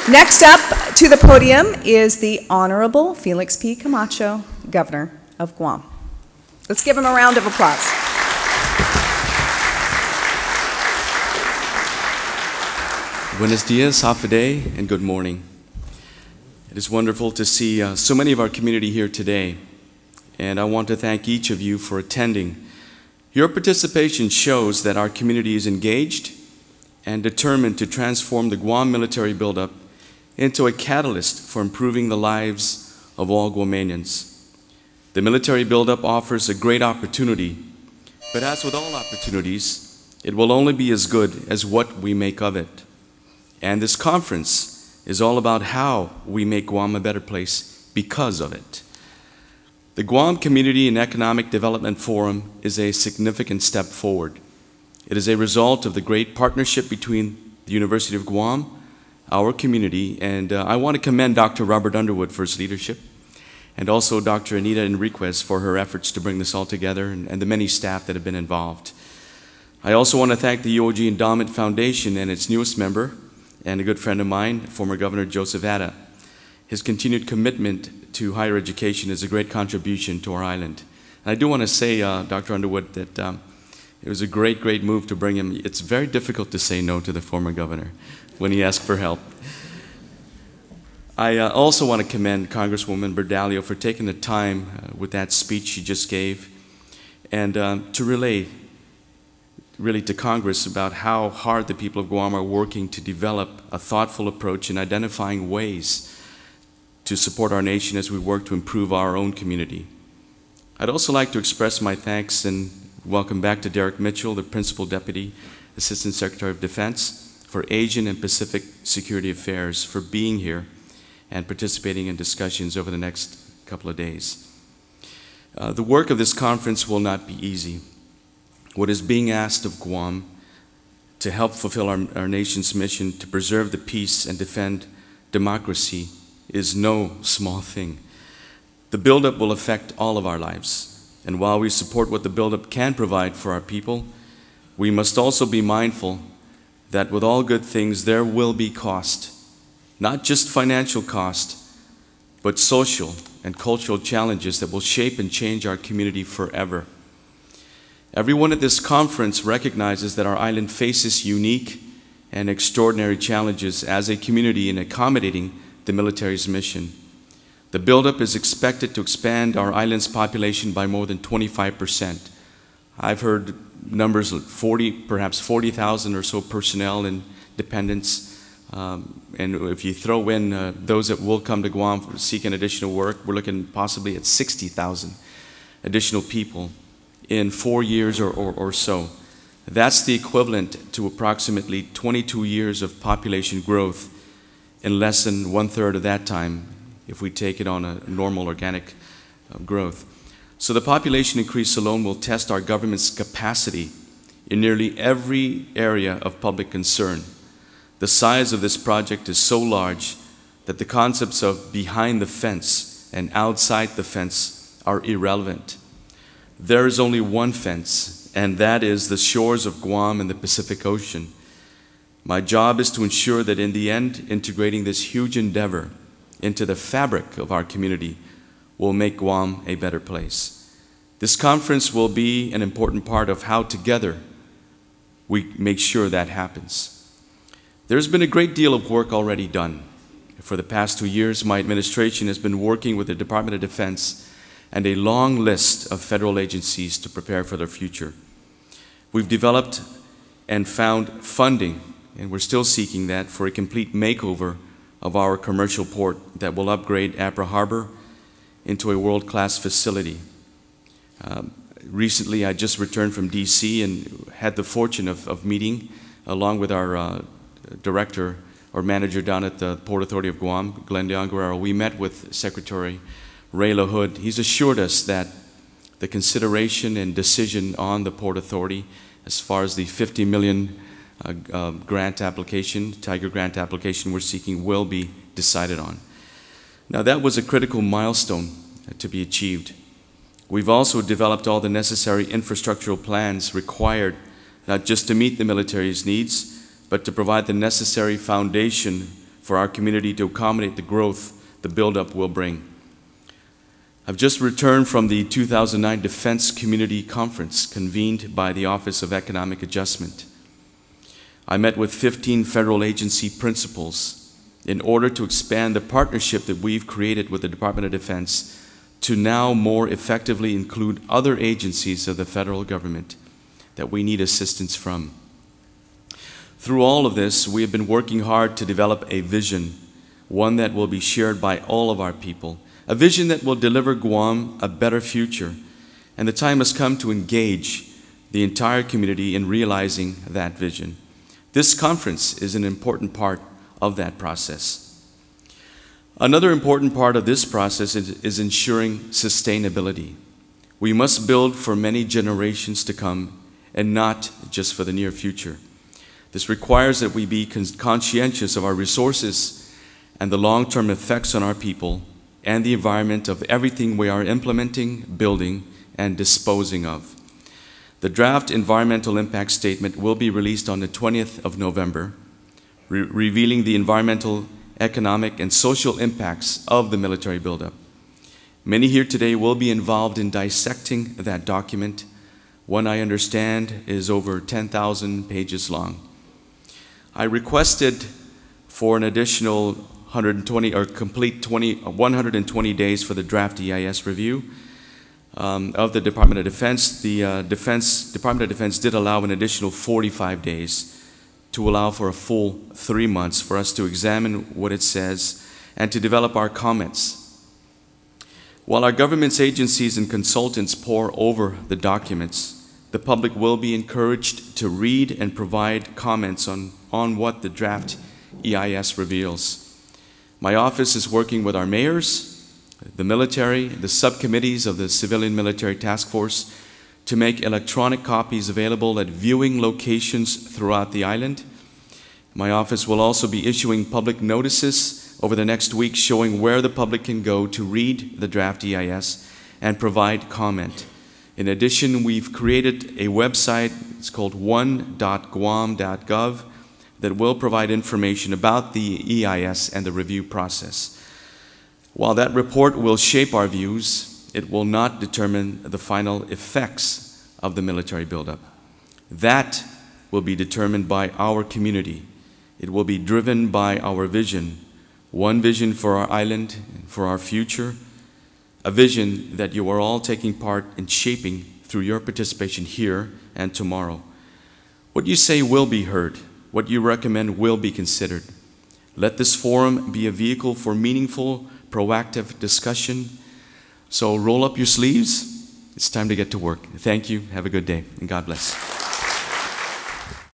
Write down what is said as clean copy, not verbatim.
Next up to the podium is the Honorable Felix P. Camacho, Governor of Guam. Let's give him a round of applause. Buenos dias, hafa day, and good morning. It is wonderful to see so many of our community here today, and I want to thank each of you for attending. Your participation shows that our community is engaged and determined to transform the Guam military buildup into a catalyst for improving the lives of all Guamanians. The military buildup offers a great opportunity, but as with all opportunities, it will only be as good as what we make of it. And this conference is all about how we make Guam a better place because of it. The Guam Community and Economic Development Forum is a significant step forward. It is a result of the great partnership between the University of Guam, our community, and I want to commend Dr. Robert Underwood for his leadership, and also Dr. Anita Enriquez for her efforts to bring this all together, and the many staff that have been involved. I also want to thank the UOG Endowment Foundation and its newest member, and a good friend of mine, former Governor Joseph Atta. His continued commitment to higher education is a great contribution to our island. And I do want to say, Dr. Underwood, that it was a great, great move to bring him. It's very difficult to say no to the former governor when he asked for help. I also want to commend Congresswoman Berdalio for taking the time with that speech she just gave and to relay really to Congress about how hard the people of Guam are working to develop a thoughtful approach in identifying ways to support our nation as we work to improve our own community. I'd also like to express my thanks and welcome back to Derek Mitchell, the Principal Deputy Assistant Secretary of Defense for Asian and Pacific Security Affairs, for being here and participating in discussions over the next couple of days. The work of this conference will not be easy. What is being asked of Guam to help fulfill our nation's mission to preserve the peace and defend democracy is no small thing. The buildup will affect all of our lives, and while we support what the buildup can provide for our people, we must also be mindful that with all good things there will be cost, not just financial cost, but social and cultural challenges that will shape and change our community forever. Everyone at this conference recognizes that our island faces unique and extraordinary challenges as a community in accommodating the military's mission. The buildup is expected to expand our island's population by more than 25%. I've heard numbers of 40, perhaps 40,000 or so personnel and dependents. And if you throw in those that will come to Guam seeking additional work, we're looking possibly at 60,000 additional people in 4 years or so. That's the equivalent to approximately 22 years of population growth in less than 1/3 of that time if we take it on a normal organic growth. So the population increase alone will test our government's capacity in nearly every area of public concern. The size of this project is so large that the concepts of behind the fence and outside the fence are irrelevant. There is only one fence, and that is the shores of Guam and the Pacific Ocean. My job is to ensure that in the end, integrating this huge endeavor into the fabric of our community will make Guam a better place. This conference will be an important part of how together we make sure that happens. There's been a great deal of work already done. For the past 2 years, my administration has been working with the Department of Defense and a long list of federal agencies to prepare for their future. We've developed and found funding, and we're still seeking that, for a complete makeover of our commercial port that will upgrade Apra Harbor into a world-class facility. Recently, I just returned from DC and had the fortune of meeting along with our director or manager down at the Port Authority of Guam, Glenn Guerrero. We met with Secretary Ray LaHood. He's assured us that the consideration and decision on the Port Authority as far as the $50 million grant application, Tiger grant application we're seeking, will be decided on. Now that was a critical milestone to be achieved. We've also developed all the necessary infrastructural plans required not just to meet the military's needs, but to provide the necessary foundation for our community to accommodate the growth the buildup will bring. I've just returned from the 2009 Defense Community Conference convened by the Office of Economic Adjustment. I met with 15 federal agency principals in order to expand the partnership that we've created with the Department of Defense to now more effectively include other agencies of the federal government that we need assistance from. Through all of this, we have been working hard to develop a vision, one that will be shared by all of our people, a vision that will deliver Guam a better future, and the time has come to engage the entire community in realizing that vision. This conference is an important part of that process. Another important part of this process is ensuring sustainability. We must build for many generations to come and not just for the near future. This requires that we be conscientious of our resources and the long-term effects on our people and the environment of everything we are implementing, building, and disposing of. The draft environmental impact statement will be released on the 20th of November, revealing the environmental, economic, and social impacts of the military buildup. Many here today will be involved in dissecting that document. One, I understand, is over 10,000 pages long. I requested for an additional 120 or complete 120 days for the draft EIS review of the Department of Defense. The Department of Defense did allow an additional 45 days to allow for a full 3 months for us to examine what it says and to develop our comments. While our government's agencies and consultants pore over the documents, the public will be encouraged to read and provide comments on what the draft EIS reveals. My office is working with our mayors, the military, the subcommittees of the Civilian Military Task Force to make electronic copies available at viewing locations throughout the island. My office will also be issuing public notices over the next week showing where the public can go to read the draft EIS and provide comment. In addition, we've created a website, it's called one.guam.gov, that will provide information about the EIS and the review process. While that report will shape our views, it will not determine the final effects of the military buildup. That will be determined by our community. It will be driven by our vision, one vision for our island, for our future, a vision that you are all taking part in shaping through your participation here and tomorrow. What you say will be heard. What you recommend will be considered. Let this forum be a vehicle for meaningful, proactive discussion. So roll up your sleeves. It's time to get to work. Thank you. Have a good day, and God bless.